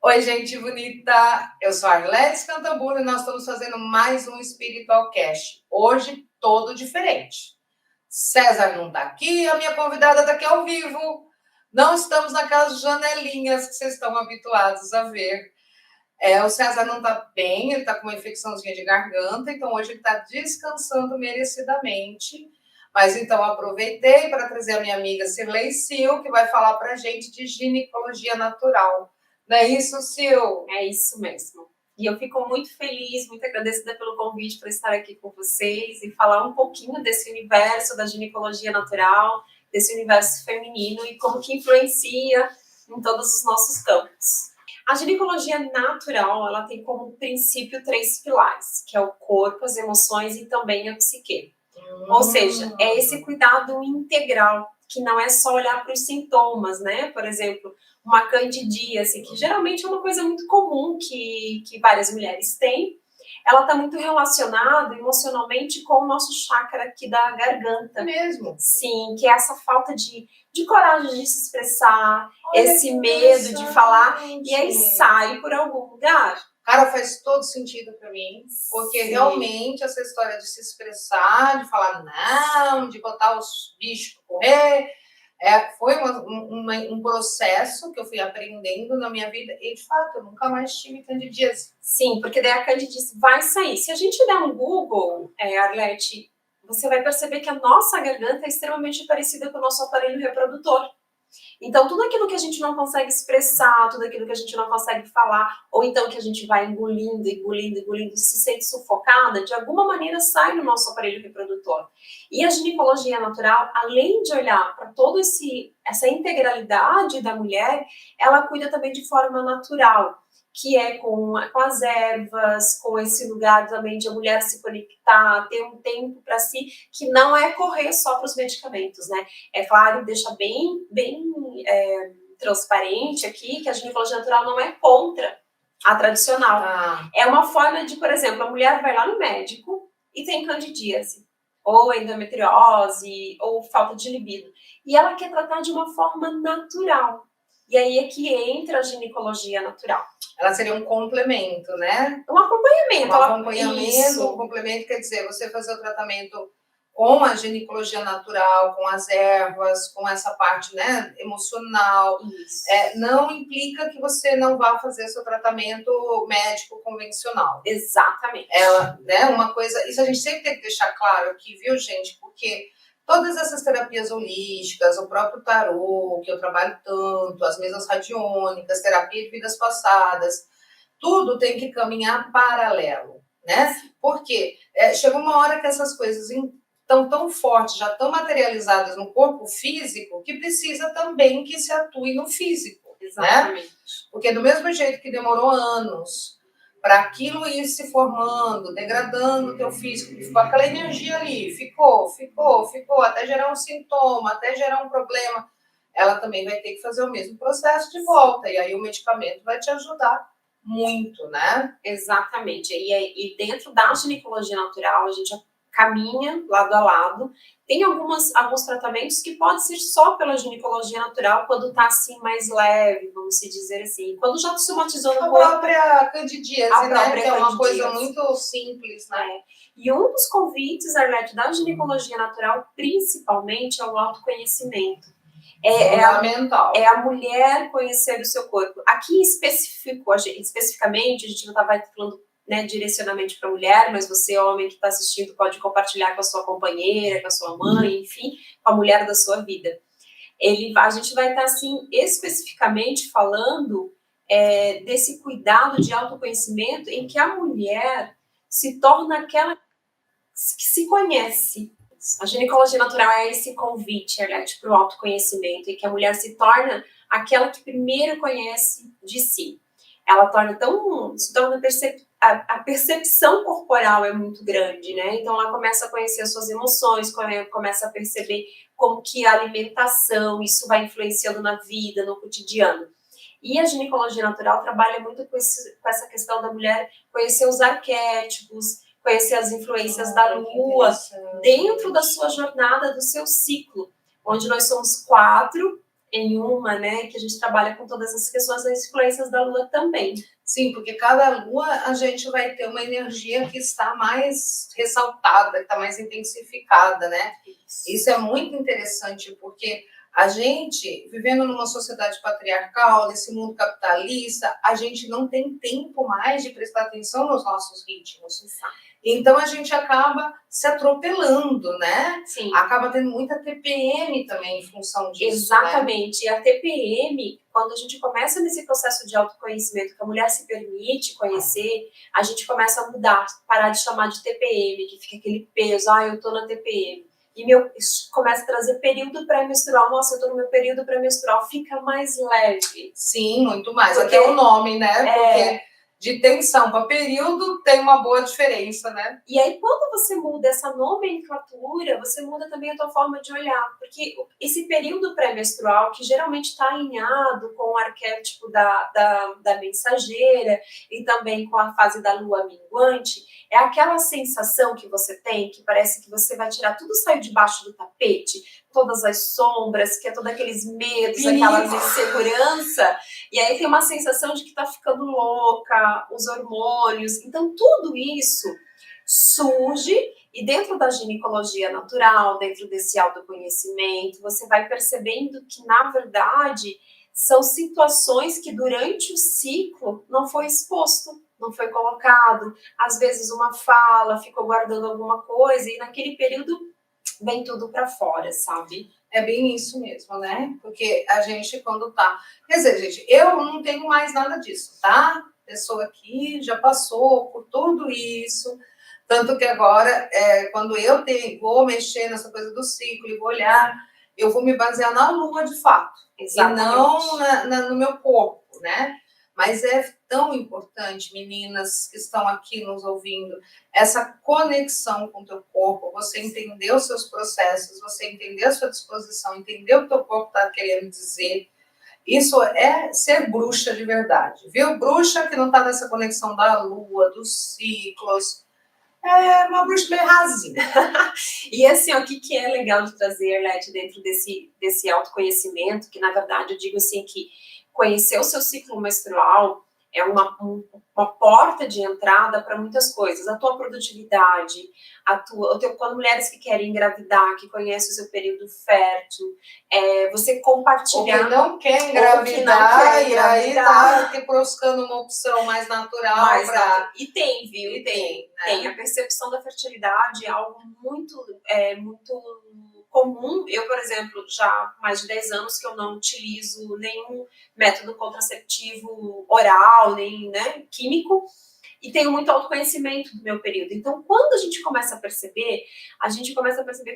Oi, gente bonita! Eu sou a Arlete Cantambulo e nós estamos fazendo mais um Spiritual Cast. Hoje, todo diferente. César não está aqui, a minha convidada está aqui ao vivo. Não estamos naquelas janelinhas que vocês estão habituados a ver. O César não está bem, ele está com uma infecçãozinha de garganta, então hoje ele está descansando merecidamente. Mas então aproveitei para trazer a minha amiga Cirlei Sil, que vai falar para a gente de ginecologia natural. Não é isso, Sil? É isso mesmo. E eu fico muito feliz, muito agradecida pelo convite para estar aqui com vocês e falar um pouquinho desse universo da ginecologia natural, desse universo feminino e como que influencia em todos os nossos campos. A ginecologia natural, ela tem como princípio 3 pilares, que é o corpo, as emoções e também a psique. Ou seja, é esse cuidado integral, que não é só olhar para os sintomas, né? Por exemplo, uma candidíase, que geralmente é uma coisa muito comum que várias mulheres têm, ela está muito relacionada emocionalmente com o nosso chakra aqui da garganta. Mesmo? Sim, que é essa falta de coragem de se expressar, esse medo de falar, e aí sai por algum lugar. Cara, faz todo sentido para mim, porque Sim. Realmente essa história de se expressar, de falar não, de botar os bichos para correr, foi um processo que eu fui aprendendo na minha vida e, de fato, eu nunca mais tive candidíase. Sim, porque daí a candidíase vai sair. Se a gente der um Google, Arlete, você vai perceber que a nossa garganta é extremamente parecida com o nosso aparelho reprodutor. Então, tudo aquilo que a gente não consegue expressar, tudo aquilo que a gente não consegue falar, ou então que a gente vai engolindo, engolindo, engolindo, se sente sufocada, de alguma maneira sai no nosso aparelho reprodutor. E a ginecologia natural, além de olhar para toda essa integralidade da mulher, ela cuida também de forma natural, que é com as ervas, com esse lugar também de a mulher se conectar, ter um tempo para si, que não é correr só para os medicamentos, né? É claro, deixa bem transparente aqui que a ginecologia natural não é contra a tradicional. É uma forma de, por exemplo, a mulher vai lá no médico e tem candidíase, ou endometriose, ou falta de libido, e ela quer tratar de uma forma natural. E aí é que entra a ginecologia natural. Ela seria um complemento, né? Um acompanhamento. Um complemento quer dizer, você fazer o tratamento com a ginecologia natural, com as ervas, com essa parte, né, emocional, não implica que você não vá fazer seu tratamento médico convencional. Exatamente. Uma coisa, isso a gente sempre tem que deixar claro aqui, viu, gente? Porque todas essas terapias holísticas, o próprio tarô, que eu trabalho tanto, as mesas radiônicas, terapia de vidas passadas, tudo tem que caminhar paralelo, né? Porque chega uma hora que essas coisas estão tão fortes, já estão materializadas no corpo físico, que precisa também que se atue no físico. Exatamente. Né? Porque do mesmo jeito que demorou anos para aquilo ir se formando, degradando o teu físico, que ficou aquela energia ali, ficou, até gerar um sintoma, até gerar um problema, ela também vai ter que fazer o mesmo processo de volta, e aí o medicamento vai te ajudar muito, né? Exatamente. E dentro da ginecologia natural, a gente caminha lado a lado. Tem alguns tratamentos que podem ser só pela ginecologia natural, quando tá assim mais leve, vamos se dizer assim. Quando já somatizou no corpo... A própria candidíase, né? Que é uma coisa muito simples, né? E um dos convites, Arlete, da ginecologia natural, principalmente, é o autoconhecimento. É a mulher conhecer o seu corpo. Aqui especificamente, a gente não estava falando, né, direcionamente para a mulher, mas você, homem que está assistindo, pode compartilhar com a sua companheira, com a sua mãe, enfim, com a mulher da sua vida. A gente vai estar, assim, especificamente falando desse cuidado de autoconhecimento em que a mulher se torna aquela que se conhece. A ginecologia natural é esse convite, Arlete, para o autoconhecimento, e que a mulher se torna aquela que primeiro conhece de si. Ela se torna a percepção corporal é muito grande, né? Então ela começa a conhecer as suas emoções, começa a perceber como que a alimentação, isso vai influenciando na vida, no cotidiano. E a ginecologia natural trabalha muito com essa questão da mulher conhecer os arquétipos, conhecer as influências da lua dentro da sua jornada, do seu ciclo, onde nós somos 4 em uma, né, que a gente trabalha com todas as questões das influências da Lua também. Sim, porque cada Lua a gente vai ter uma energia que está mais ressaltada, que está mais intensificada, né? Isso é muito interessante, porque a gente, vivendo numa sociedade patriarcal, nesse mundo capitalista, a gente não tem tempo mais de prestar atenção nos nossos ritmos. Então a gente acaba se atropelando, né? Sim. Acaba tendo muita TPM também em função disso. Exatamente. Né? E a TPM, quando a gente começa nesse processo de autoconhecimento, que a mulher se permite conhecer, a gente começa a mudar, parar de chamar de TPM, que fica aquele peso, eu tô na TPM. E começa a trazer período pré-menstrual. Nossa, eu tô no meu período pré-menstrual, fica mais leve. Sim, muito mais. Porque, até o nome, né? Porque de tensão para período tem uma boa diferença, né? E aí, quando você muda essa nomenclatura, você muda também a tua forma de olhar. Porque esse período pré-menstrual, que geralmente está alinhado com o arquétipo da mensageira e também com a fase da lua minguante, é aquela sensação que você tem, que parece que você vai tirar tudo, saiu debaixo do tapete, todas as sombras, que é todos aqueles medos, aquelas insegurança, e aí tem uma sensação de que tá ficando louca, os hormônios. Então, tudo isso surge, e dentro da ginecologia natural, dentro desse autoconhecimento, você vai percebendo que, na verdade, são situações que durante o ciclo não foi exposto, não foi colocado. Às vezes uma fala, ficou guardando alguma coisa, e naquele período vem tudo para fora, sabe? É bem isso mesmo, né? Porque a gente, quando tá... Quer dizer, gente, eu não tenho mais nada disso, tá? A pessoa aqui já passou por tudo isso, tanto que agora, quando eu vou mexer nessa coisa do ciclo e vou olhar, eu vou me basear na lua, de fato. Exatamente. E não no meu corpo, né? Mas é tão importante, meninas que estão aqui nos ouvindo, essa conexão com o teu corpo, você entender os seus processos, você entender a sua disposição, entender o que o teu corpo está querendo dizer. Isso é ser bruxa de verdade, viu? Bruxa que não está nessa conexão da lua, dos ciclos, é uma bruxa meio rasinha. E assim, o que é legal de trazer, Arlete, dentro desse autoconhecimento, que na verdade eu digo assim que conhecer o seu ciclo menstrual é uma porta de entrada para muitas coisas. A tua produtividade, quando mulheres que querem engravidar, que conhecem o seu período fértil, você compartilhar... Ou que não quer engravidar, e aí tá buscando uma opção mais natural. E tem, viu? E tem. A percepção da fertilidade é algo muito comum. Eu, por exemplo, já há mais de 10 anos que eu não utilizo nenhum método contraceptivo oral, nem, né, químico, e tenho muito autoconhecimento do meu período. Então, quando a gente começa a perceber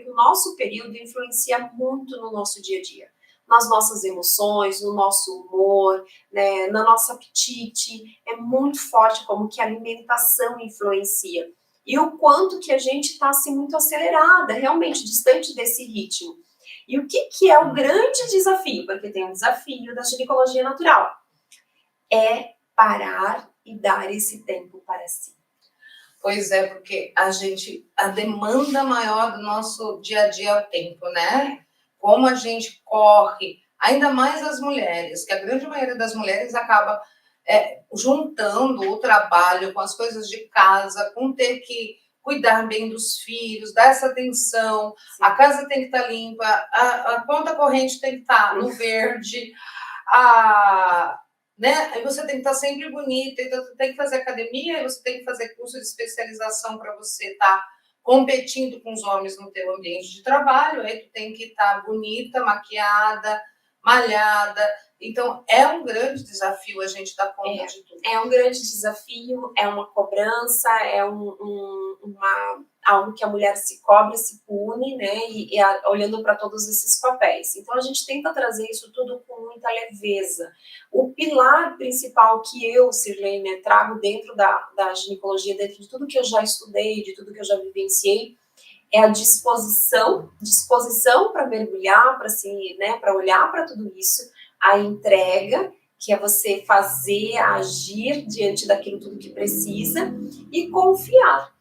que o nosso período influencia muito no nosso dia a dia, nas nossas emoções, no nosso humor, né, no nosso apetite. É muito forte como que a alimentação influencia. E o quanto que a gente está assim, muito acelerada, realmente distante desse ritmo. E o que é o grande desafio? Porque tem um desafio da ginecologia natural. É parar e dar esse tempo para si. Pois é, porque a demanda maior do nosso dia a dia é o tempo, né? Como a gente corre, ainda mais as mulheres, que a grande maioria das mulheres acaba juntando o trabalho com as coisas de casa, com ter que cuidar bem dos filhos, dar essa atenção. Sim. A casa tem que estar limpa, a conta corrente tem que estar no verde, né? Aí você tem que estar sempre bonita, então você tem que fazer academia, você tem que fazer curso de especialização para você estar competindo com os homens no teu ambiente de trabalho, aí tu tem que estar bonita, maquiada, malhada. Então, é um grande desafio a gente dar conta de tudo. É um grande desafio, é uma cobrança, é algo que a mulher se cobra, se pune, né? Olhando para todos esses papéis. Então, a gente tenta trazer isso tudo com muita leveza. O pilar principal que eu, Sirlene, trago dentro da ginecologia, dentro de tudo que eu já estudei, de tudo que eu já vivenciei, é a disposição para mergulhar, para olhar para tudo isso, a entrega, que é você fazer, agir diante daquilo tudo que precisa, e confiar,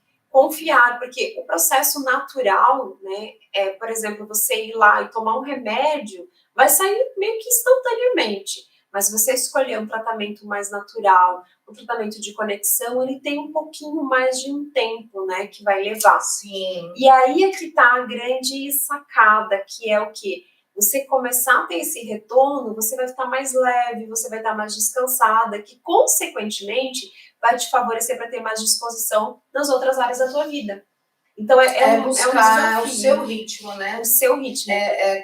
porque o processo natural, né, por exemplo, você ir lá e tomar um remédio, vai sair meio que instantaneamente. Mas você escolher um tratamento mais natural, um tratamento de conexão, ele tem um pouquinho mais de um tempo, né, que vai levar. Sim. E aí é que tá a grande sacada, que é o quê? Você começar a ter esse retorno, você vai estar mais leve, você vai estar mais descansada, que consequentemente vai te favorecer para ter mais disposição nas outras áreas da tua vida. Então buscar o seu ritmo, né? O seu ritmo.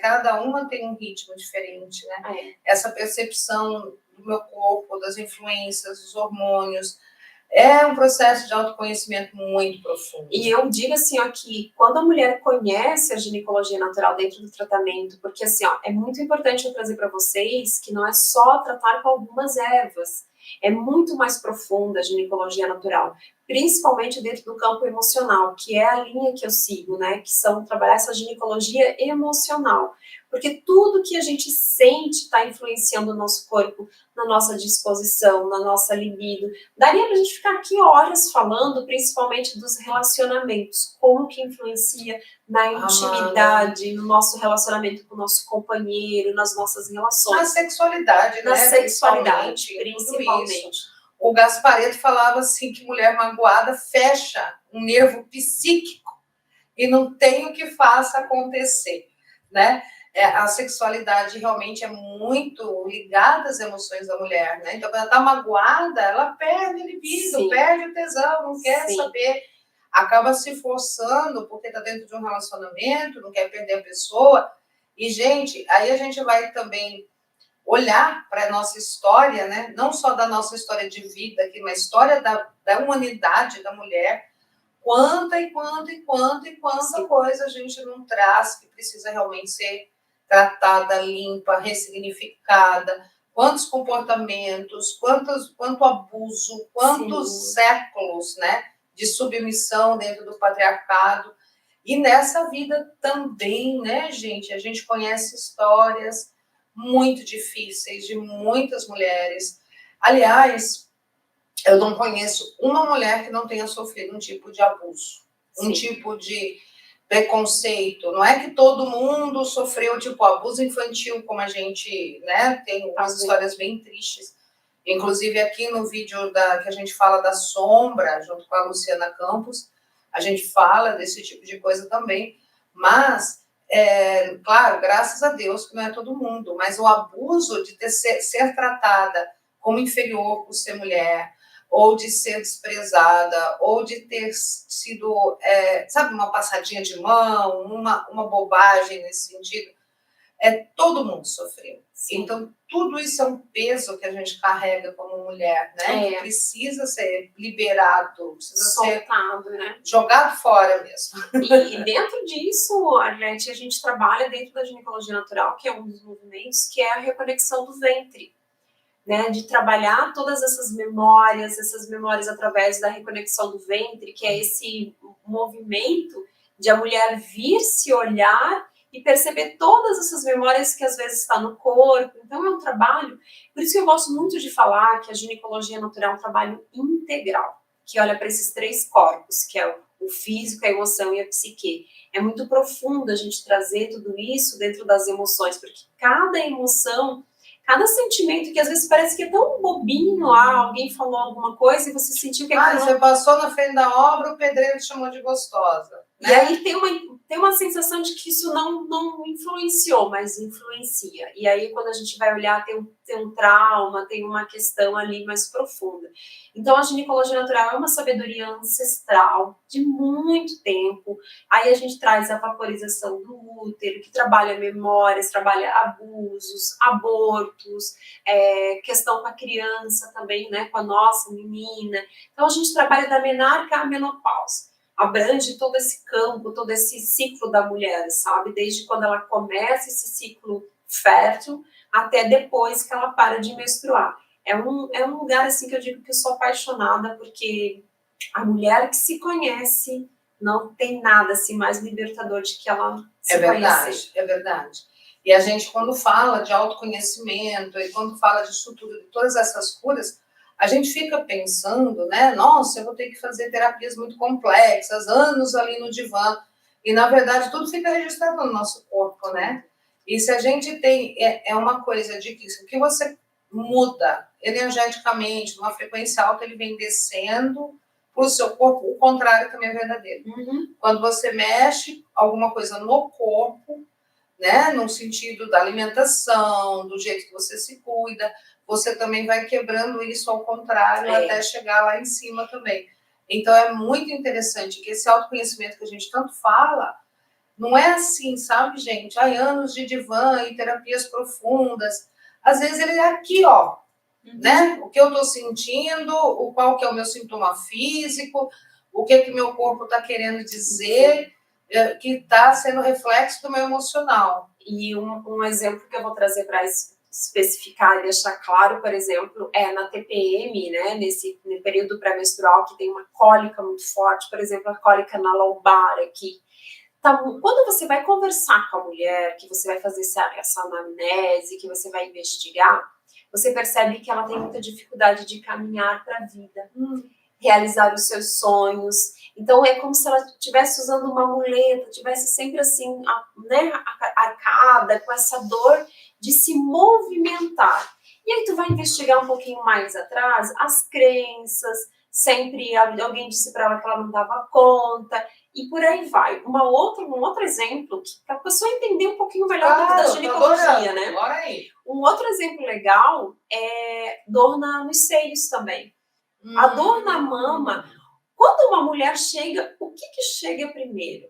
Cada uma tem um ritmo diferente, né? Essa percepção do meu corpo, das influências, dos hormônios, é um processo de autoconhecimento muito profundo. E eu digo assim, ó, que quando a mulher conhece a ginecologia natural dentro do tratamento, porque assim, ó, é muito importante eu trazer para vocês que não é só tratar com algumas ervas, é muito mais profunda a ginecologia natural, principalmente dentro do campo emocional, que é a linha que eu sigo, né, que são trabalhar essa ginecologia emocional, porque tudo que a gente sente está influenciando o nosso corpo, na nossa disposição, na nossa libido. Daria pra gente ficar aqui horas falando, principalmente dos relacionamentos, como que influencia na intimidade, no nosso relacionamento com o nosso companheiro, nas nossas relações. Na sexualidade, na né? Sexualidade, principalmente. O Gasparetto falava assim que mulher magoada fecha um nervo psíquico e não tem o que faça acontecer, né? A sexualidade realmente é muito ligada às emoções da mulher, né? Então, quando ela está magoada, ela perde a libido, perde o tesão, não quer saber, acaba se forçando porque está dentro de um relacionamento, não quer perder a pessoa. E, gente, aí a gente vai também olhar para a nossa história, né? Não só da nossa história de vida aqui, mas a história da humanidade da mulher. Quanta coisa a gente não traz que precisa realmente ser tratada, limpa, ressignificada, quantos comportamentos, quanto abuso, quantos séculos, né, de submissão dentro do patriarcado. E nessa vida também, né, gente, a gente conhece histórias muito difíceis de muitas mulheres. Aliás, eu não conheço uma mulher que não tenha sofrido um tipo de abuso, um tipo de preconceito. Não é que todo mundo sofreu tipo abuso infantil, como a gente, né, tem umas histórias bem tristes. Inclusive aqui no vídeo que a gente fala da Sombra, junto com a Luciana Campos, a gente fala desse tipo de coisa também. Mas, claro, graças a Deus que não é todo mundo, mas o abuso de ser tratada como inferior por ser mulher, ou de ser desprezada, ou de ter sido, sabe, uma passadinha de mão, uma bobagem nesse sentido, todo mundo sofreu. Então, tudo isso é um peso que a gente carrega como mulher, né? Que precisa ser liberado, precisa soltado, ser, né, jogado fora mesmo. E dentro disso, Arlete, a gente trabalha dentro da ginecologia natural, que é um dos movimentos, que é a reconexão do ventre. Né, de trabalhar todas essas memórias através da reconexão do ventre, que é esse movimento de a mulher vir se olhar e perceber todas essas memórias que às vezes está no corpo. Então é um trabalho, por isso que eu gosto muito de falar que a ginecologia natural é um trabalho integral, que olha para esses três corpos, que é o físico, a emoção e a psique. É muito profundo a gente trazer tudo isso dentro das emoções, porque cada emoção, cada sentimento que às vezes parece que é tão bobinho, alguém falou alguma coisa e você sentiu que aquilo... você passou na frente da obra, o pedreiro te chamou de gostosa. Né? E aí tem uma sensação de que isso não influenciou, mas influencia. E aí quando a gente vai olhar, tem um trauma, tem uma questão ali mais profunda. Então a ginecologia natural é uma sabedoria ancestral de muito tempo. Aí a gente traz a vaporização do útero, que trabalha memórias, trabalha abusos, abortos, questão com a criança também, né, com a nossa menina. Então a gente trabalha da menarca à menopausa. Abrange todo esse campo, todo esse ciclo da mulher, sabe? Desde quando ela começa esse ciclo fértil até depois que ela para de menstruar. É um lugar assim que eu digo que eu sou apaixonada, porque a mulher que se conhece não tem nada assim mais libertador de que ela se conhecer. É verdade. E a gente, quando fala de autoconhecimento e quando fala disso tudo, de todas essas curas, a gente fica pensando, né? Nossa, eu vou ter que fazer terapias muito complexas, anos ali no divã. E, na verdade, tudo fica registrado no nosso corpo, né? E se a gente tem, é uma coisa de que o que você muda energeticamente, numa frequência alta, ele vem descendo para o seu corpo, o contrário também é verdadeiro. Quando você mexe alguma coisa no corpo, né, no sentido da alimentação, do jeito que você se cuida, você também vai quebrando isso ao contrário até chegar lá em cima também. Então é muito interessante que esse autoconhecimento que a gente tanto fala, não é assim, sabe, gente? Há anos de divã e terapias profundas. Às vezes ele é aqui, ó, né? O que eu tô sentindo, qual que é o meu sintoma físico, o que meu corpo tá querendo dizer, que está sendo reflexo do meu emocional. E um exemplo que eu vou trazer para especificar e deixar claro, por exemplo, é na TPM, né, no período pré-menstrual, que tem uma cólica muito forte, por exemplo, a cólica na lombar aqui. Quando você vai conversar com a mulher, que você vai fazer essa anamnese, que você vai investigar, você percebe que ela tem muita dificuldade de caminhar para a vida, realizar os seus sonhos. Então é como se ela estivesse usando uma muleta, estivesse sempre assim, né, arcada, com essa dor de se movimentar. E aí tu vai investigar um pouquinho mais atrás, as crenças, sempre alguém disse para ela que ela não dava conta, e por aí vai. Um outro exemplo, para a pessoa entender um pouquinho melhor da ginecologia, né? Um outro exemplo legal é dor nos seios também. A dor na mama, quando uma mulher chega, o que chega primeiro?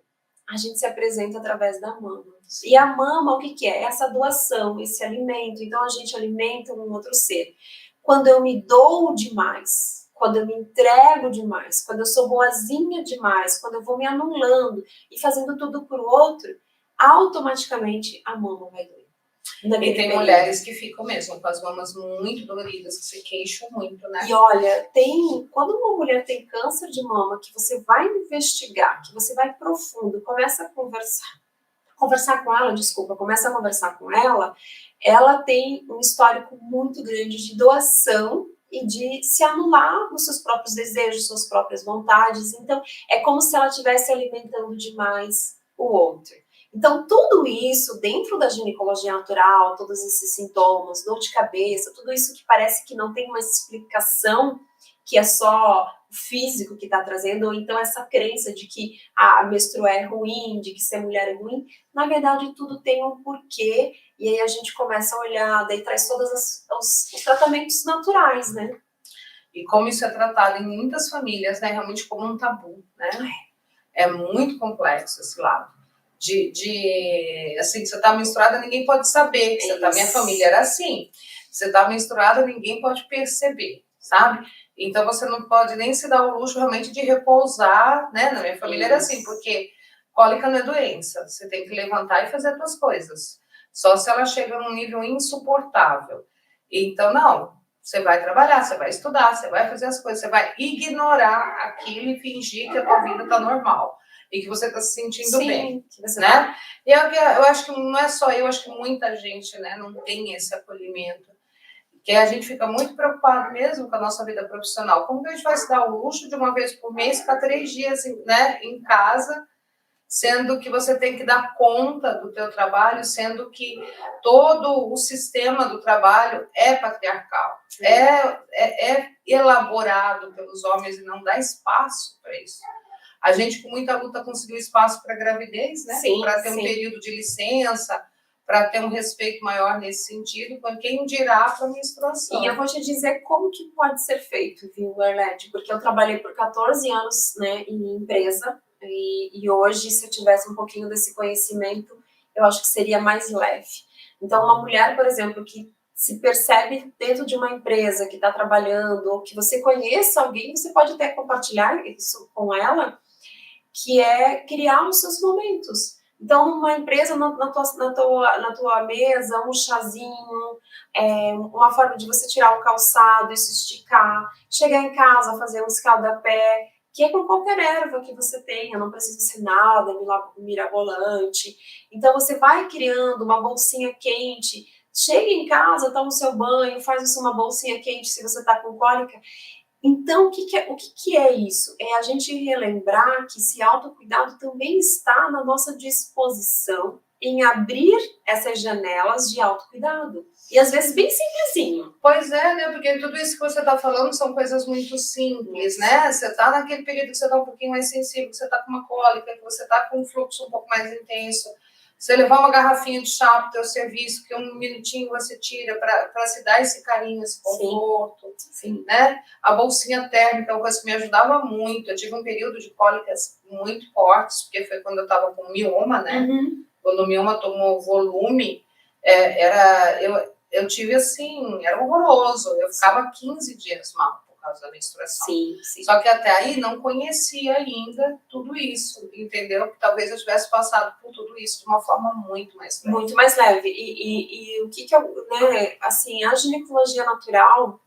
A gente se apresenta através da mama. E a mama, o que é? Essa doação, esse alimento. Então, a gente alimenta um outro ser. Quando eu me dou demais, quando eu me entrego demais, quando eu sou boazinha demais, quando eu vou me anulando e fazendo tudo pro outro, automaticamente a mama vai doer. E tem mulheres que ficam mesmo com as mamas muito doloridas, que se queixam muito, né? E olha, quando uma mulher tem câncer de mama, que você vai investigar, que você vai profundo, começa a conversar com ela, ela tem um histórico muito grande de doação e de se anular nos seus próprios desejos, suas próprias vontades. Então, é como se ela estivesse alimentando demais o outro. Então, tudo isso, dentro da ginecologia natural, todos esses sintomas, dor de cabeça, tudo isso que parece que não tem uma explicação, que é só o físico que está trazendo, ou então essa crença de que menstruar é ruim, de que ser mulher é ruim, na verdade tudo tem um porquê, e aí a gente começa a olhar, daí traz todos os tratamentos naturais, né? E como isso é tratado em muitas famílias, né, realmente como um tabu, né? É muito complexo esse lado. Assim, você tá menstruada, ninguém pode saber que você tá. Minha família era assim. Você tá menstruada, ninguém pode perceber, sabe? Então você não pode nem se dar o luxo realmente de repousar, né? Na minha família era assim, porque cólica não é doença. Você tem que levantar e fazer as suas coisas. Só se ela chega num nível insuportável. Então, não. Você vai trabalhar, você vai estudar, você vai fazer as coisas, você vai ignorar aquilo e fingir que a tua vida tá normal. E que você está se sentindo bem, né? E eu acho que não é só eu, acho que muita gente, né, não tem esse acolhimento. Que a gente fica muito preocupado mesmo com a nossa vida profissional. Como que a gente vai se dar o luxo de uma vez por mês ficar 3 dias, né, em casa, sendo que você tem que dar conta do teu trabalho, sendo que todo o sistema do trabalho é patriarcal, é elaborado pelos homens e não dá espaço para isso. A gente, com muita luta, conseguiu espaço para gravidez, né? Para ter um período de licença, para ter um respeito maior nesse sentido, com quem dirá para a menstruação. E eu vou te dizer como que pode ser feito, viu, Arlete? Porque eu trabalhei por 14 anos, né, em empresa, e hoje, se eu tivesse um pouquinho desse conhecimento, eu acho que seria mais leve. Então, uma mulher, por exemplo, que se percebe dentro de uma empresa que está trabalhando, ou que você conheça alguém, você pode até compartilhar isso com ela, que é criar os seus momentos. Então, numa empresa, na tua mesa, um chazinho, uma forma de você tirar um calçado e se esticar, chegar em casa, fazer um escaldapé, que é com qualquer erva que você tenha, não precisa ser nada mirabolante. Então, você vai criando uma bolsinha quente, chega em casa, toma o seu banho, faz uma bolsinha quente se você está com cólica. Então, o que é isso? É a gente relembrar que esse autocuidado também está na nossa disposição, em abrir essas janelas de autocuidado. E às vezes bem simplesinho. Pois é, né? Porque tudo isso que você está falando são coisas muito simples, né? Você está naquele período que você está um pouquinho mais sensível, que você está com uma cólica, que você está com um fluxo um pouco mais intenso. Você levar uma garrafinha de chá para o teu serviço, que um minutinho você tira para se dar esse carinho, esse conforto. Sim. Né? A bolsinha térmica é uma coisa que me ajudava muito. Eu tive um período de cólicas muito fortes, porque foi quando eu estava com mioma, né? Uhum. Quando o mioma tomou volume, eu tive assim, era horroroso. Eu ficava 15 dias mal por causa da menstruação. Sim. Só que até aí não conhecia ainda tudo isso, entendeu? Que talvez eu tivesse passado por tudo isso de uma forma muito mais leve. Muito mais leve. E o que eu, né, assim, a ginecologia natural,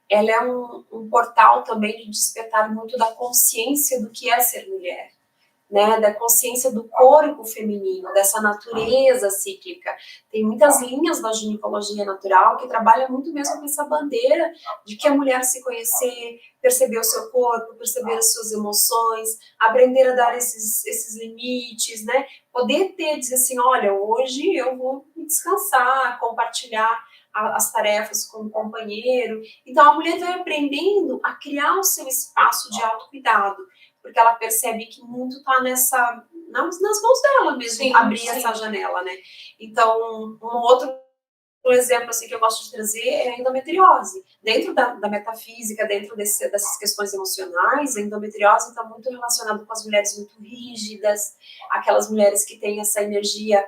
ela é um portal também de despertar muito da consciência do que é ser mulher. Né, da consciência do corpo feminino, dessa natureza cíclica. Tem muitas linhas da ginecologia natural que trabalham muito mesmo com essa bandeira de que a mulher se conhecer, perceber o seu corpo, perceber as suas emoções, aprender a dar esses limites, né? Poder dizer assim, olha, hoje eu vou me descansar, compartilhar as tarefas com o companheiro. Então a mulher vai aprendendo a criar o seu espaço de autocuidado, porque ela percebe que muito está nas mãos dela mesmo, abrir essa janela, né? Então, um outro exemplo assim, que eu gosto de trazer é a endometriose. Dentro da metafísica, dentro dessas questões emocionais, a endometriose está muito relacionada com as mulheres muito rígidas, aquelas mulheres que têm essa energia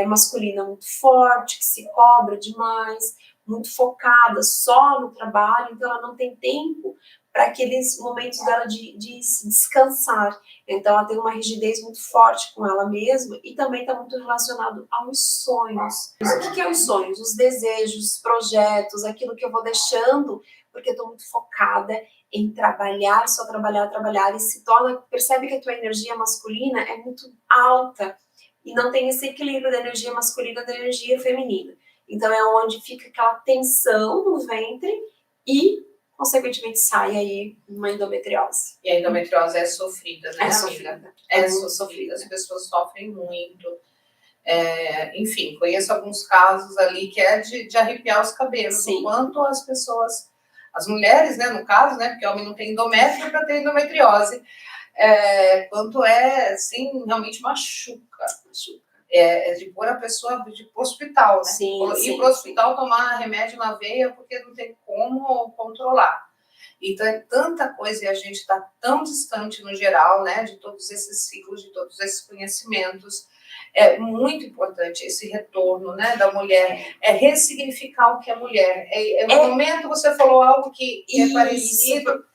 masculina muito forte, que se cobra demais, muito focada só no trabalho, então ela não tem tempo para aqueles momentos dela de descansar. Então, ela tem uma rigidez muito forte com ela mesma e também está muito relacionado aos sonhos. O que é os sonhos? Os desejos, os projetos, aquilo que eu vou deixando, porque eu estou muito focada em trabalhar, só trabalhar, e se torna, percebe que a tua energia masculina é muito alta e não tem esse equilíbrio da energia masculina e da energia feminina. Então, é onde fica aquela tensão no ventre e consequentemente sai aí uma endometriose. E a endometriose é sofrida, né, amiga? É sofrida. As pessoas sofrem muito. Enfim, conheço alguns casos ali que é de arrepiar os cabelos. Sim. Enquanto as pessoas, as mulheres, né, no caso, né, porque o homem não tem endométrio para ter endometriose, quanto assim, realmente machuca. De pôr a pessoa de ir para o hospital, né? Ir para o hospital tomar remédio na veia porque não tem como controlar. Então é tanta coisa e a gente está tão distante no geral, né? De todos esses ciclos, de todos esses conhecimentos. É muito importante esse retorno, né, da mulher. É ressignificar o que é mulher. No momento você falou algo que é parecido.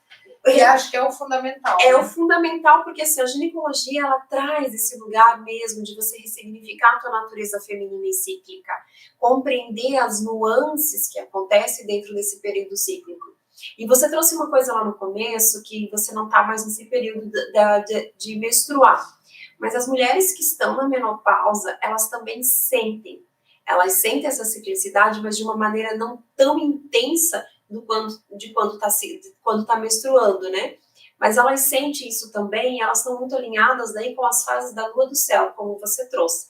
E acho que é o fundamental. É o fundamental, porque assim, a ginecologia, ela traz esse lugar mesmo de você ressignificar a tua natureza feminina e cíclica, compreender as nuances que acontecem dentro desse período cíclico. E você trouxe uma coisa lá no começo, que você não está mais nesse período de menstruar. Mas as mulheres que estão na menopausa, elas também sentem. Elas sentem essa ciclicidade, mas de uma maneira não tão intensa quando tá menstruando, né? Mas elas sentem isso também, elas estão muito alinhadas daí com as fases da lua do céu, como você trouxe.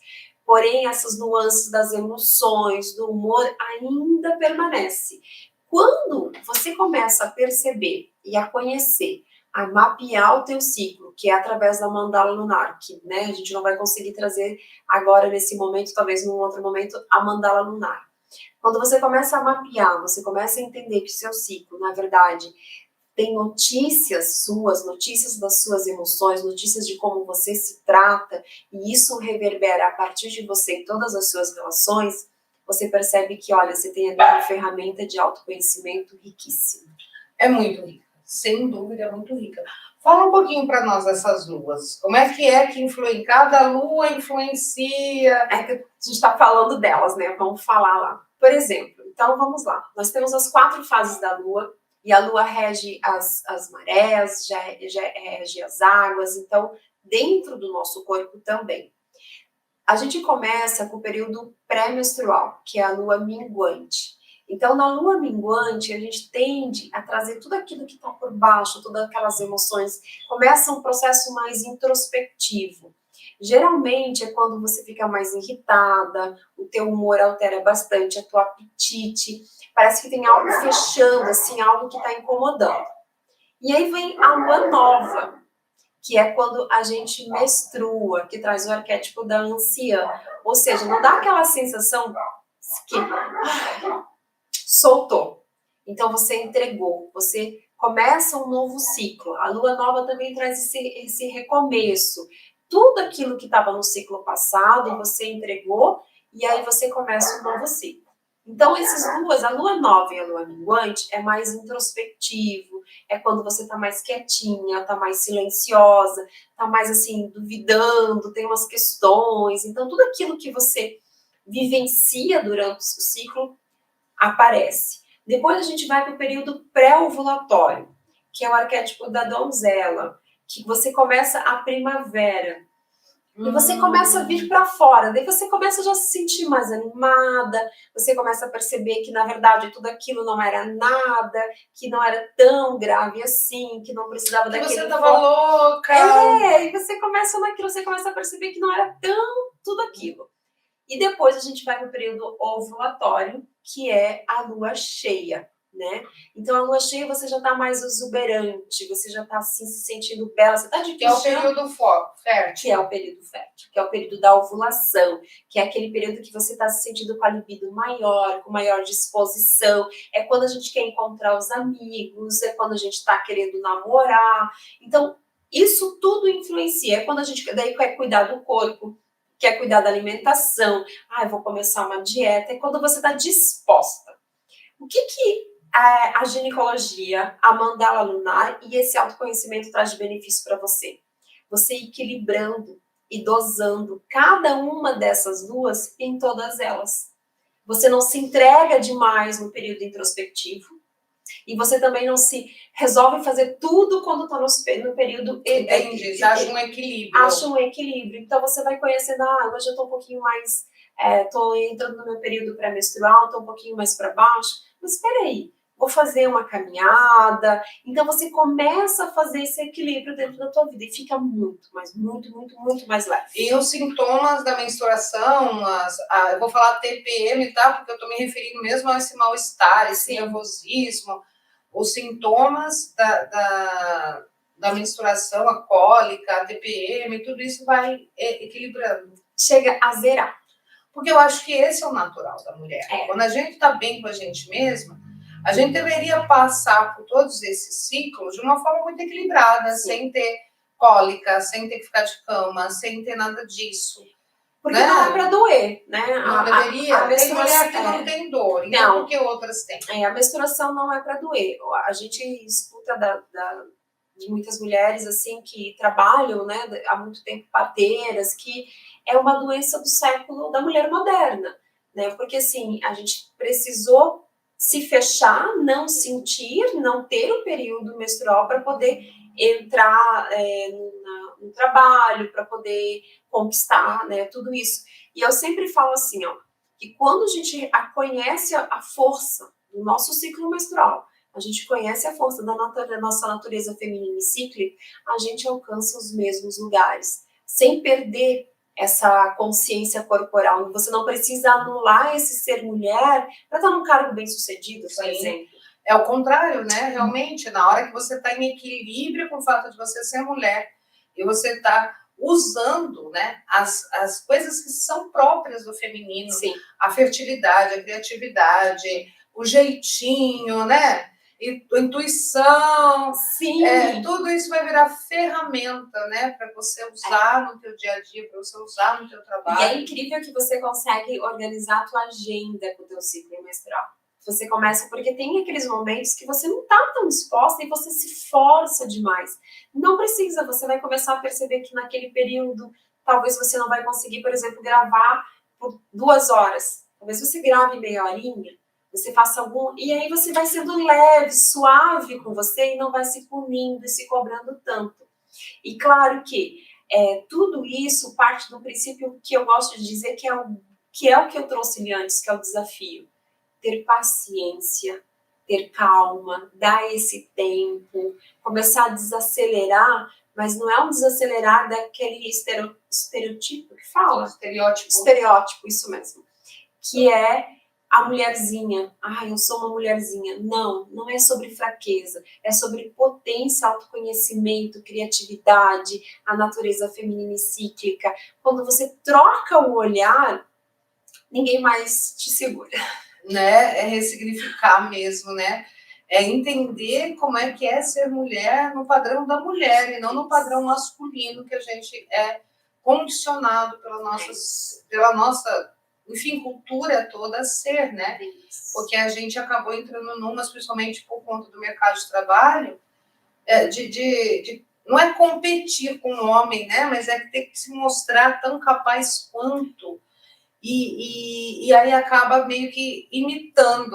Porém, essas nuances das emoções, do humor, ainda permanece. Quando você começa a perceber e a conhecer, a mapear o teu ciclo, que é através da mandala lunar, que, né, a gente não vai conseguir trazer agora nesse momento, talvez num outro momento, a mandala lunar. Quando você começa a mapear, você começa a entender que o seu ciclo, na verdade, tem notícias suas, notícias das suas emoções, notícias de como você se trata, e isso reverbera a partir de você em todas as suas relações, você percebe que, olha, você tem ali uma ferramenta de autoconhecimento riquíssima. É muito rica, sem dúvida, é muito rica. Fala um pouquinho para nós dessas luas. Como é que influi? Cada lua influencia? É que a gente está falando delas, né? Vamos falar lá. Por exemplo, então vamos lá. Nós temos as 4 fases da lua, e a lua rege as marés, já rege as águas, então dentro do nosso corpo também. A gente começa com o período pré-menstrual, que é a lua minguante. Então, na lua minguante, a gente tende a trazer tudo aquilo que está por baixo, todas aquelas emoções. Começa um processo mais introspectivo. Geralmente é quando você fica mais irritada, o teu humor altera bastante, a tua apetite, parece que tem algo fechando, assim, algo que está incomodando. E aí vem a lua nova, que é quando a gente menstrua, que traz o arquétipo da anciã. Ou seja, não dá aquela sensação que soltou. Então você entregou, você começa um novo ciclo. A lua nova também traz esse recomeço. Tudo aquilo que estava no ciclo passado, você entregou, e aí você começa um novo ciclo. Então, essas duas, a lua nova e a lua minguante, é mais introspectivo, é quando você está mais quietinha, está mais silenciosa, está mais assim, duvidando, tem umas questões. Então, tudo aquilo que você vivencia durante o ciclo aparece. Depois a gente vai para o período pré-ovulatório, que é o arquétipo da donzela, que você começa a primavera. E você começa a vir para fora, daí você começa já a se sentir mais animada, você começa a perceber que, na verdade, tudo aquilo não era nada, que não era tão grave assim, que não precisava daquele... Que você estava louca! E você começa naquilo, você começa a perceber que não era tão tudo aquilo. E depois a gente vai para o período ovulatório, que é a lua cheia, né? Então, a lua cheia você já está mais exuberante, você já está assim, se sentindo bela, você está de que é o período fértil. Que é o período fértil, que é o período da ovulação, que é aquele período que você está se sentindo com a libido maior, com maior disposição. É quando a gente quer encontrar os amigos, é quando a gente está querendo namorar. Então, isso tudo influencia. É quando a gente daí quer cuidar do corpo, quer cuidar da alimentação, eu vou começar uma dieta, é quando você está disposta. O que a ginecologia, a mandala lunar e esse autoconhecimento traz de benefício para você? Você equilibrando e dosando cada uma dessas duas em todas elas. Você não se entrega demais no período introspectivo, e você também não se resolve fazer tudo quando está no período... Entendi, você acha um equilíbrio. Acha um equilíbrio. Então você vai conhecendo, hoje eu estou um pouquinho mais... Estou entrando no meu período pré-menstrual, estou um pouquinho mais para baixo. Mas espera aí, vou fazer uma caminhada. Então você começa a fazer esse equilíbrio dentro da tua vida e fica muito, mas muito, muito, muito mais leve. E os sintomas da menstruação, eu vou falar TPM, tá? Porque eu estou me referindo mesmo a esse mal-estar, esse nervosismo. Os sintomas da menstruação, a cólica, a TPM, tudo isso vai equilibrando. Chega a zerar. Porque eu acho que esse é o natural da mulher. Quando a gente está bem com a gente mesma, a gente deveria passar por todos esses ciclos de uma forma muito equilibrada, sem ter cólica, sem ter que ficar de cama, sem ter nada disso. Porque não é para doer, né? Não deveria. Tem mulher que não tem dor, então porque outras têm. A menstruação não é para doer. A gente escuta de muitas mulheres assim que trabalham, né, há muito tempo, parteiras, que é uma doença do século da mulher moderna, né? Porque assim, a gente precisou se fechar, não sentir, não ter o período menstrual para poder entrar no trabalho, para poder conquistar, né, tudo isso. E eu sempre falo assim, que quando a gente conhece a força do nosso ciclo menstrual, a gente conhece a força da nossa natureza feminina e cíclica, a gente alcança os mesmos lugares, sem perder essa consciência corporal. Você não precisa anular esse ser mulher para estar num cargo bem sucedido, por exemplo. É o contrário, né? Realmente, na hora que você está em equilíbrio com o fato de você ser mulher e você está usando, né, as coisas que são próprias do feminino, sim, a fertilidade, a criatividade, o jeitinho, né? E intuição, sim. Tudo isso vai virar ferramenta, né, para você usar no teu dia a dia, para você usar no teu trabalho. E é incrível que você consegue organizar a tua agenda com o teu ciclo menstrual. Você começa, porque tem aqueles momentos que você não está tão disposta e você se força demais. Não precisa, você vai começar a perceber que naquele período, talvez você não vai conseguir, por exemplo, gravar por 2 horas. Talvez você grave meia horinha, você faça algum... E aí você vai sendo leve, suave com você e não vai se punindo e se cobrando tanto. E claro que tudo isso parte do princípio que eu gosto de dizer que é o que eu trouxe antes, que é o desafio. Ter paciência, ter calma, dar esse tempo, começar a desacelerar, mas não é um desacelerar daquele estereotipo que fala? Estereótipo, isso mesmo. Que é a mulherzinha. Eu sou uma mulherzinha. Não é sobre fraqueza. É sobre potência, autoconhecimento, criatividade, a natureza feminina e cíclica. Quando você troca o olhar, ninguém mais te segura. Né? É ressignificar mesmo, né? É entender como é que é ser mulher no padrão da mulher e não no padrão masculino que a gente é condicionado pela nossa, enfim, cultura toda a ser, né? Porque a gente acabou entrando numas, principalmente por conta do mercado de trabalho, não é competir com o homem, né? Mas é ter que se mostrar tão capaz quanto. E aí acaba meio que imitando.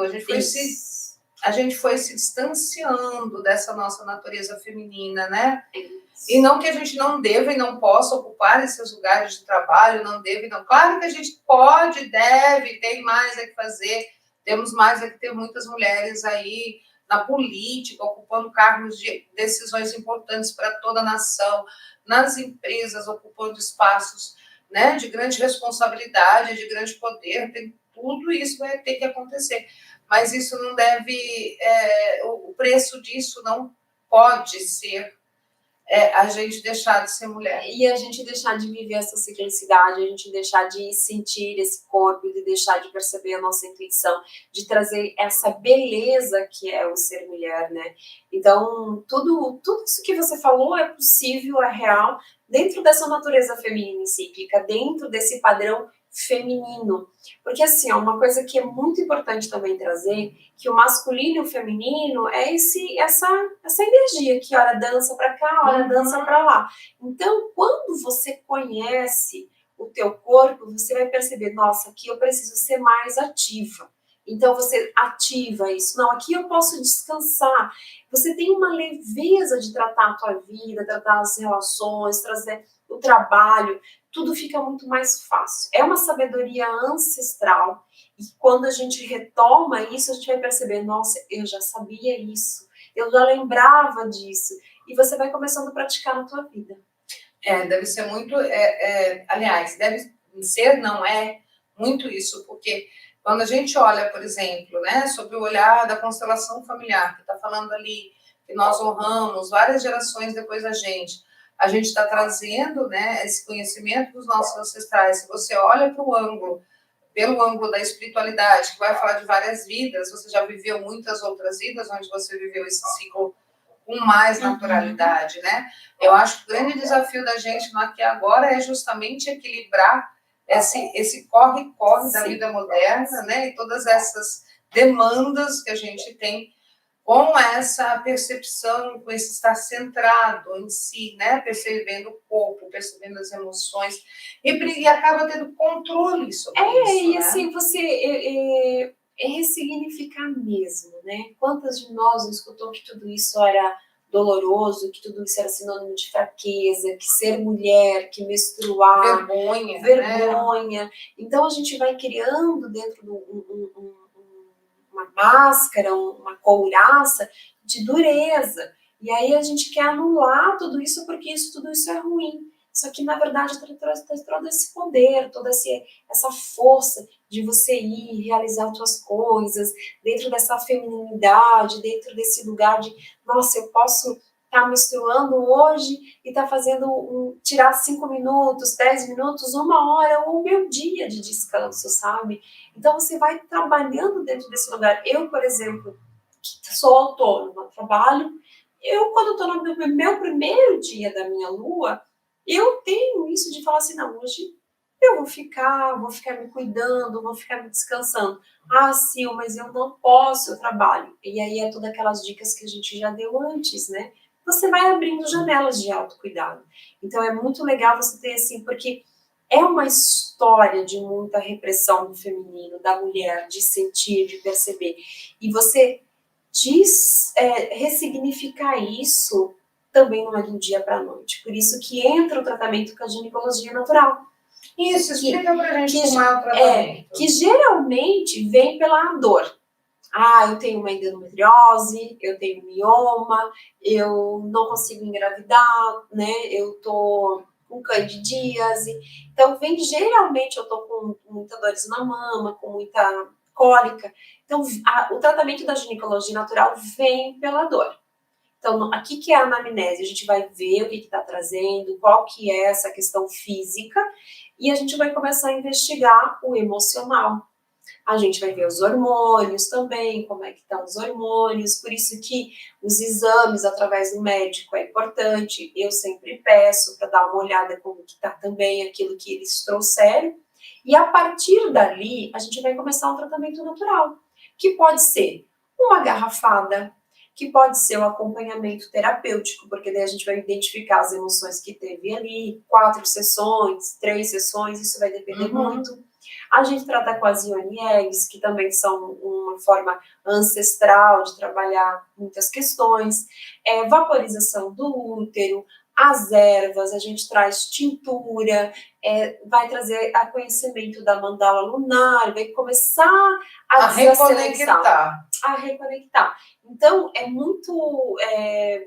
A gente foi se distanciando dessa nossa natureza feminina, né? E não que a gente não deva e não possa ocupar esses lugares de trabalho, não deve, não. Claro que a gente pode, deve, tem mais a que fazer, temos mais a que ter muitas mulheres aí na política, ocupando cargos de decisões importantes para toda a nação, nas empresas, ocupando espaços, né, de grande responsabilidade, de grande poder, tudo isso vai ter que acontecer. Mas isso não deve, o preço disso não pode ser a gente deixar de ser mulher. E a gente deixar de viver essa ciclicidade, a gente deixar de sentir esse corpo, de deixar de perceber a nossa intuição, de trazer essa beleza que é o ser mulher, né? Então, tudo isso que você falou é possível, é real, dentro dessa natureza feminina e cíclica, dentro desse padrão feminino. Porque, assim, uma coisa que é muito importante também trazer, que o masculino e o feminino é essa energia que ora dança para cá, ora dança para lá. Então, quando você conhece o teu corpo, você vai perceber, nossa, aqui eu preciso ser mais ativa. Então, você ativa isso. Não, aqui eu posso descansar. Você tem uma leveza de tratar a tua vida, tratar as relações, trazer o trabalho, tudo fica muito mais fácil. É uma sabedoria ancestral e quando a gente retoma isso, a gente vai perceber, nossa, eu já sabia isso, eu já lembrava disso, e você vai começando a praticar na tua vida. Deve ser muito, aliás, deve ser, não é, muito isso, porque quando a gente olha, por exemplo, né, sobre o olhar da constelação familiar, que está falando ali que nós honramos várias gerações depois da gente está trazendo, né, esse conhecimento dos nossos ancestrais. Se você olha pelo ângulo da espiritualidade, que vai falar de várias vidas, você já viveu muitas outras vidas onde você viveu esse ciclo com mais naturalidade, né? Eu acho que o grande desafio da gente no aqui e agora é justamente equilibrar esse corre-corre da vida moderna, né? E todas essas demandas que a gente tem com essa percepção, com esse estar centrado em si, né? Percebendo o corpo, percebendo as emoções, e acaba tendo controle sobre isso. E assim, você ressignificar mesmo, né? Quantas de nós não escutou que tudo isso era doloroso, que tudo isso era sinônimo de fraqueza, que ser mulher, que menstruar, vergonha. Né? Então a gente vai criando dentro de uma máscara, uma couraça de dureza. E aí a gente quer anular tudo isso porque tudo isso é ruim. Só que, na verdade, traz todo esse poder, toda essa força de você ir realizar as suas coisas, dentro dessa feminilidade, dentro desse lugar de, nossa, eu posso estar menstruando hoje e estar fazendo, tirar 5 minutos, 10 minutos, 1 hora, ou o meu dia de descanso, sabe? Então, você vai trabalhando dentro desse lugar. Eu, por exemplo, que sou autônoma, trabalho, quando estou no meu primeiro dia da minha lua, eu tenho isso de falar assim, não, hoje eu vou ficar me cuidando, vou ficar me descansando. Sil, mas eu não posso, eu trabalho. E aí é todas aquelas dicas que a gente já deu antes, né? Você vai abrindo janelas de autocuidado. Então é muito legal você ter assim, porque é uma história de muita repressão do feminino, da mulher, de sentir, de perceber. E você ressignificar isso também não é do dia para a noite. Por isso que entra o tratamento com a ginecologia natural. Isso, explica pra gente como é o tratamento. Que geralmente vem pela dor. eu tenho uma endometriose, eu tenho mioma, eu não consigo engravidar, né? Eu tô com candidíase. Então, geralmente eu tô com muita dores na mama, com muita cólica. Então, o tratamento da ginecologia natural vem pela dor. Então, aqui que é a anamnese, a gente vai ver o que está trazendo, qual que é essa questão física, e a gente vai começar a investigar o emocional. A gente vai ver os hormônios também, como é que estão os hormônios, por isso que os exames através do médico é importante, eu sempre peço para dar uma olhada como que está também aquilo que eles trouxeram, e a partir dali a gente vai começar um tratamento natural, que pode ser uma garrafada, que pode ser um acompanhamento terapêutico, porque daí a gente vai identificar as emoções que teve ali, 4 sessões, 3 sessões, isso vai depender muito. A gente trata com as Ione Eggs, que também são uma forma ancestral de trabalhar muitas questões, vaporização do útero, as ervas, a gente traz tintura, vai trazer a conhecimento da mandala lunar, vai começar a reconectar. A reconectar. Então, é muito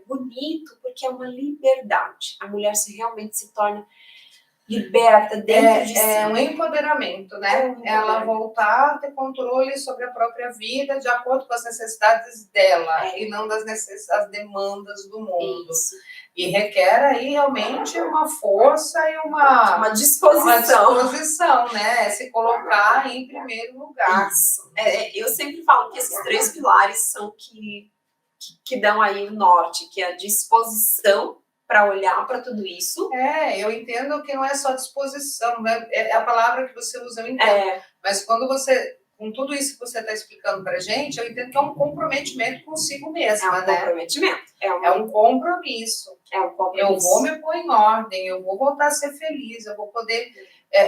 bonito, porque é uma liberdade. A mulher realmente se torna liberta dentro de si. É um empoderamento, né? Ela voltar a ter controle sobre a própria vida de acordo com as necessidades dela e não das demandas do mundo. Isso. E requer aí realmente uma força e uma disposição, né? Se colocar em primeiro lugar. Isso. Eu sempre falo que esses 3 pilares são que dão aí o norte, que é a disposição para olhar para tudo isso. Eu entendo que não é só disposição, né? É a palavra que você usa, eu entendo. Mas quando você, com tudo isso que você está explicando para a gente, eu entendo que é um comprometimento consigo mesma, né? Comprometimento. É um compromisso. Eu vou me pôr em ordem, eu vou voltar a ser feliz, eu vou poder,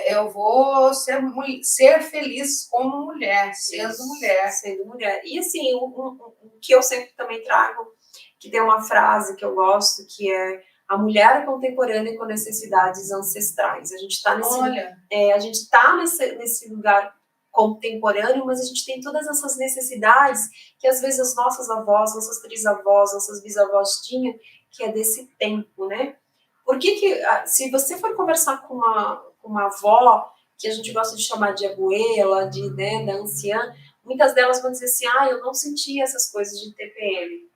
eu vou ser feliz como mulher, sendo mulher. Sendo mulher. E assim, o que eu sempre também trago, que tem uma frase que eu gosto, que é a mulher contemporânea com necessidades ancestrais. A gente está nesse lugar contemporâneo, mas a gente tem todas essas necessidades que às vezes as nossas avós, nossas trisavós, nossas bisavós tinham, que é desse tempo, né? Por que se você for conversar com uma avó, que a gente gosta de chamar de abuela, da anciã, muitas delas vão dizer assim, eu não sentia essas coisas de TPM.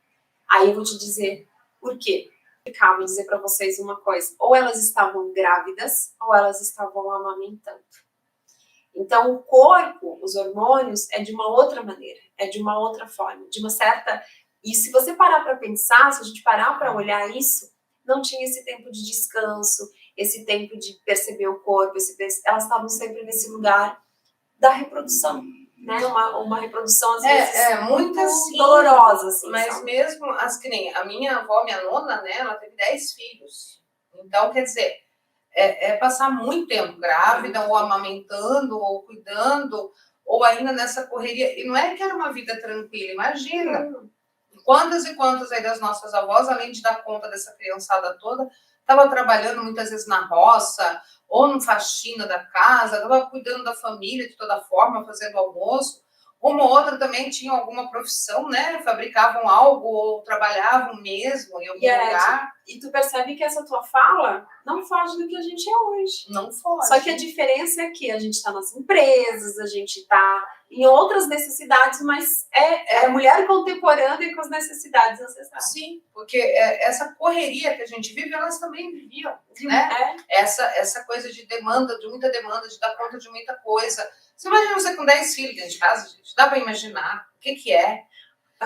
Aí eu vou te dizer por quê. Vou dizer para vocês uma coisa, ou elas estavam grávidas, ou elas estavam amamentando. Então, o corpo, os hormônios, é de uma outra maneira, é de uma outra forma, de uma certa... E se você parar para pensar, se a gente parar para olhar isso, não tinha esse tempo de descanso, esse tempo de perceber o corpo, elas estavam sempre nesse lugar da reprodução, né? Uma reprodução, às vezes, muito assim, dolorosa. Assim, mas sabe? Mesmo, que nem a minha avó, minha nona, né, ela teve 10 filhos. Então, quer dizer, passar muito tempo grávida, ou amamentando, ou cuidando, ou ainda nessa correria. E não é que era uma vida tranquila, imagina. Quantas e quantas aí das nossas avós, além de dar conta dessa criançada toda, estava trabalhando muitas vezes na roça, ou no faxina da casa, estava cuidando da família de toda forma, fazendo almoço. Uma ou outra também tinha alguma profissão, né? Fabricavam algo ou trabalhavam mesmo em algum lugar. E tu percebe que essa tua fala não foge do que a gente é hoje. Não foge. Só que a diferença é que a gente está nas empresas, a gente está em outras necessidades, mas é mulher contemporânea com as necessidades ancestrais. Sim, porque essa correria que a gente vive, elas também viviam, né? Essa coisa de muita demanda, de dar conta de muita coisa. Você imagina você com 10 filhos dentro de casa, gente? Dá para imaginar o que é?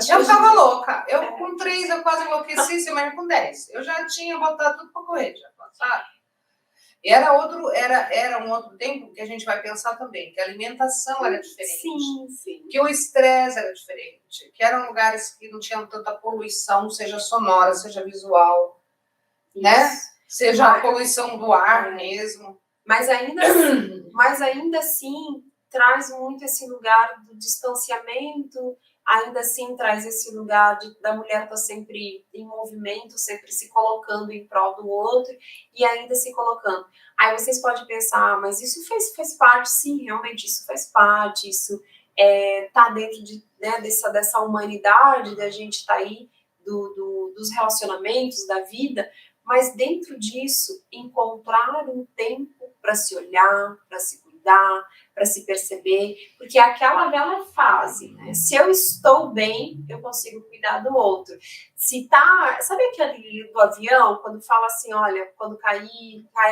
Eu ficava louca. Eu com 3 eu quase enlouqueci, você imagina com 10. Eu já tinha botado tudo para correr, já, sabe? E era um outro tempo que a gente vai pensar também, que a alimentação era diferente. Sim. Que o estresse era diferente. Que eram lugares que não tinham tanta poluição, seja sonora, seja visual, né? Seja a poluição do ar mesmo. Mas ainda assim, traz muito esse lugar do distanciamento, ainda assim traz esse lugar da mulher estar sempre em movimento, sempre se colocando em prol do outro e ainda se colocando. Aí vocês podem pensar, mas isso faz parte, sim, realmente isso faz parte, isso tá dentro né, dessa humanidade, da gente estar aí, dos relacionamentos, da vida, mas dentro disso, encontrar um tempo para se olhar, para se cuidar, para se perceber, porque é aquela velha fase, né? Se eu estou bem, eu consigo cuidar do outro. Se tá, sabe aquele do avião, quando fala assim, olha, quando cai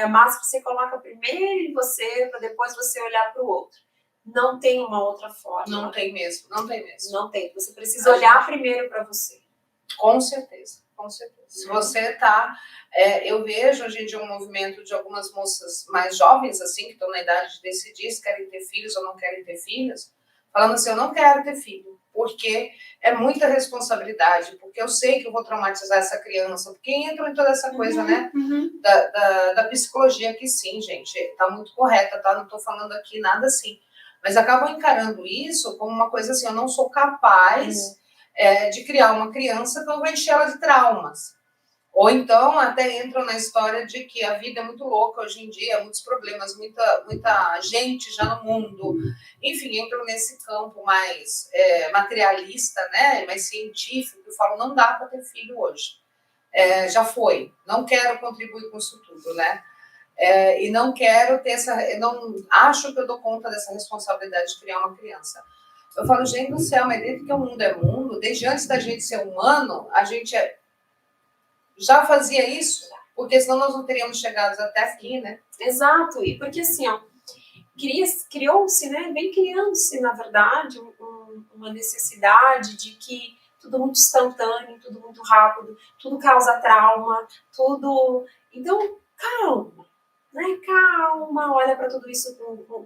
a máscara, você coloca primeiro em você, para depois você olhar para o outro. Não tem uma outra forma. Não tem mesmo, não tem mesmo. Não tem, você precisa olhar primeiro para você. Com certeza, com certeza. Se você tá... eu vejo hoje em dia um movimento de algumas moças mais jovens, assim, que estão na idade de decidir se querem ter filhos ou não querem ter filhos, falando assim, eu não quero ter filho, porque é muita responsabilidade, porque eu sei que eu vou traumatizar essa criança, porque entra em toda essa coisa, né, da psicologia, que sim, gente, tá muito correta, tá? Não tô falando aqui nada assim, mas acabam encarando isso como uma coisa assim, eu não sou capaz... de criar uma criança que eu vou encher ela de traumas. Ou então até entram na história de que a vida é muito louca hoje em dia, muitos problemas, muita gente já no mundo. Enfim, entram nesse campo mais materialista, né, mais científico, e falam, não dá para ter filho hoje. Já foi, não quero contribuir com isso tudo, né? E não quero ter não acho que eu dou conta dessa responsabilidade de criar uma criança. Eu falo, gente do céu, mas desde que o mundo é mundo, desde antes da gente ser humano, a gente já fazia isso, porque senão nós não teríamos chegado até aqui, né? Exato, e porque assim, ó, criou-se, né, vem criando-se, na verdade, uma necessidade de que tudo muito instantâneo, tudo muito rápido, tudo causa trauma, tudo... Então, calma, né, calma, olha para tudo isso,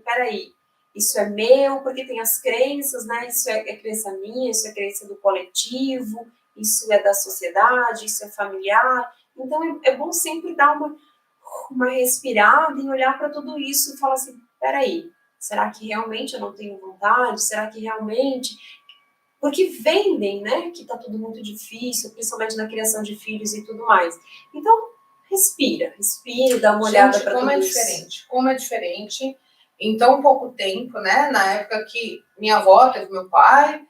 peraí, isso é meu, porque tem as crenças, né? Isso é crença minha, isso é crença do coletivo, isso é da sociedade, isso é familiar. Então é bom sempre dar uma respirada e olhar para tudo isso e falar assim, peraí, será que realmente eu não tenho vontade? Será que realmente... Porque vendem, né, que tá tudo muito difícil, principalmente na criação de filhos e tudo mais. Então, respira, dá uma olhada para tudo isso. Como é diferente em tão pouco tempo, né? Na época que minha avó teve meu pai,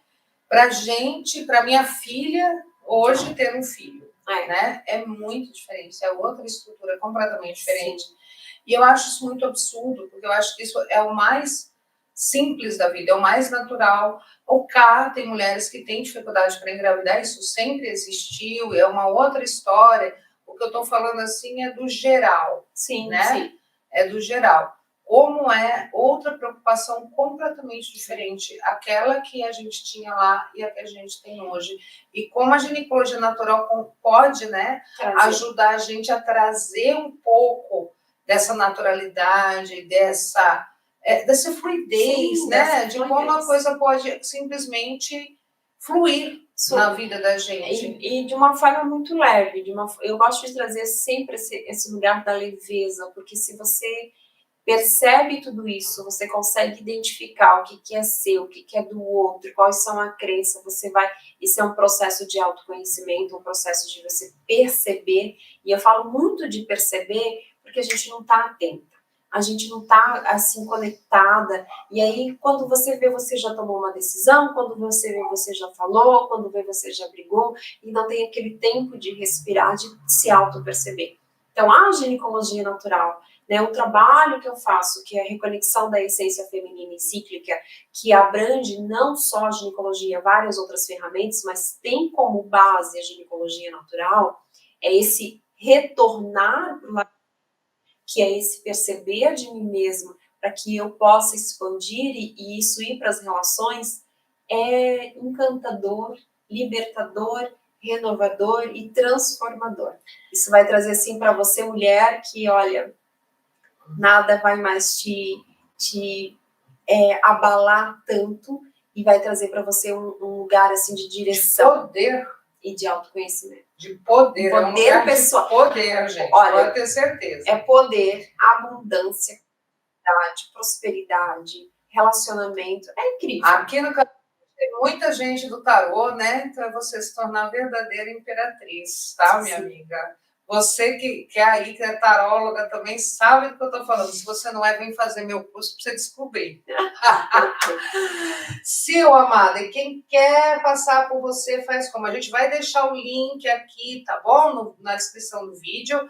para minha filha, hoje ter um filho, né? É muito diferente, é outra estrutura completamente diferente. Sim. E eu acho isso muito absurdo, porque eu acho que isso é o mais simples da vida, é o mais natural. Tem mulheres que têm dificuldade para engravidar, isso sempre existiu, é uma outra história. O que eu estou falando assim é do geral, sim, né? Sim. É do geral. Como é outra preocupação completamente diferente, aquela que a gente tinha lá e a que a gente tem hoje. E como a ginecologia natural pode, né, ajudar a gente a trazer um pouco dessa naturalidade, dessa fluidez, sim, né, de como a coisa pode simplesmente fluir na vida da gente. E de uma forma muito leve. Eu gosto de trazer sempre esse lugar da leveza, porque se você percebe tudo isso, você consegue identificar o que é seu, o que é do outro, quais são as crenças, isso é um processo de autoconhecimento, um processo de você perceber, e eu falo muito de perceber, porque a gente não está atenta, a gente não está assim conectada, e aí quando você vê, você já tomou uma decisão, quando você vê, você já falou, quando vê, você já brigou, e não tem aquele tempo de respirar, de se auto-perceber. Então, a ginecologia natural, né, o trabalho que eu faço, que é a reconexão da essência feminina e cíclica, que abrange não só a ginecologia, várias outras ferramentas, mas tem como base a ginecologia natural, é esse retornar para uma... que é esse perceber de mim mesma, para que eu possa expandir e isso ir para as relações, é encantador, libertador, renovador e transformador. Isso vai trazer assim para você, mulher, que olha, nada vai mais te abalar tanto e vai trazer para você um lugar assim de direção, de poder e de autoconhecimento, de poder, poder pessoal, de poder, gente. Olha, pode ter certeza. É poder, abundância, prosperidade, relacionamento, é incrível. Aqui no canal tem muita gente do tarô, né? Então é você se tornar a verdadeira imperatriz, tá, minha amiga? Você que é aí, que é taróloga, também sabe do que eu estou falando. Se você não é, vem fazer meu curso para você descobrir. Sil, amada, e quem quer passar por você, faz como? A gente vai deixar o link aqui, tá bom? Na descrição do vídeo,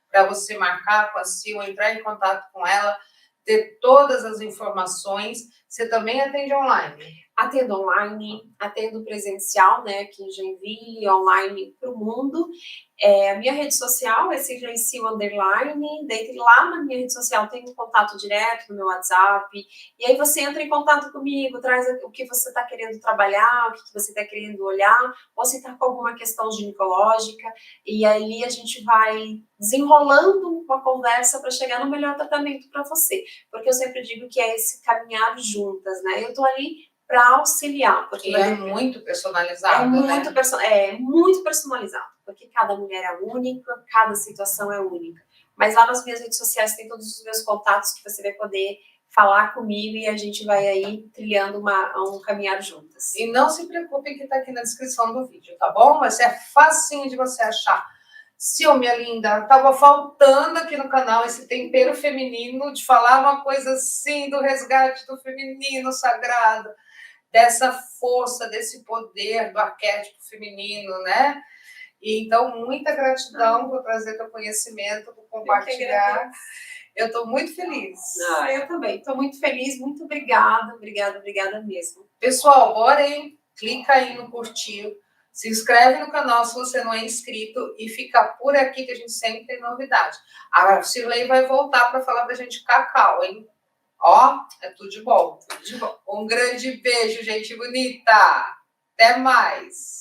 para você marcar com a Sil, entrar em contato com ela, ter todas as informações. Você também atende online? Atendo online, atendo presencial, né, aqui em Joinville, online para o mundo. A minha rede social é Sil_, daí lá na minha rede social tem um contato direto no meu WhatsApp, e aí você entra em contato comigo, traz o que você está querendo trabalhar, o que você está querendo olhar, ou se está com alguma questão ginecológica, e aí a gente vai desenrolando uma conversa para chegar no melhor tratamento para você, porque eu sempre digo que é esse caminhar juntas, né, eu tô ali para auxiliar. Porque é muito personalizado, é muito personalizado, porque cada mulher é única, cada situação é única. Mas lá nas minhas redes sociais tem todos os meus contatos que você vai poder falar comigo e a gente vai aí trilhando um caminhar juntas. E não se preocupem que está aqui na descrição do vídeo, tá bom? Mas é facinho de você achar. Sil, minha linda, estava faltando aqui no canal esse tempero feminino, de falar uma coisa assim, do resgate do feminino sagrado, dessa força, desse poder do arquétipo feminino, né? E então, muita gratidão por trazer teu conhecimento, por compartilhar. Eu estou muito feliz. Eu também, estou muito feliz, muito obrigada, obrigada mesmo. Pessoal, bora aí, clica aí no curtir, se inscreve no canal se você não é inscrito e fica por aqui que a gente sempre tem novidade. A Cirlei vai voltar para falar pra gente cacau, hein? Ó, é tudo de bom. Um grande beijo, gente bonita. Até mais.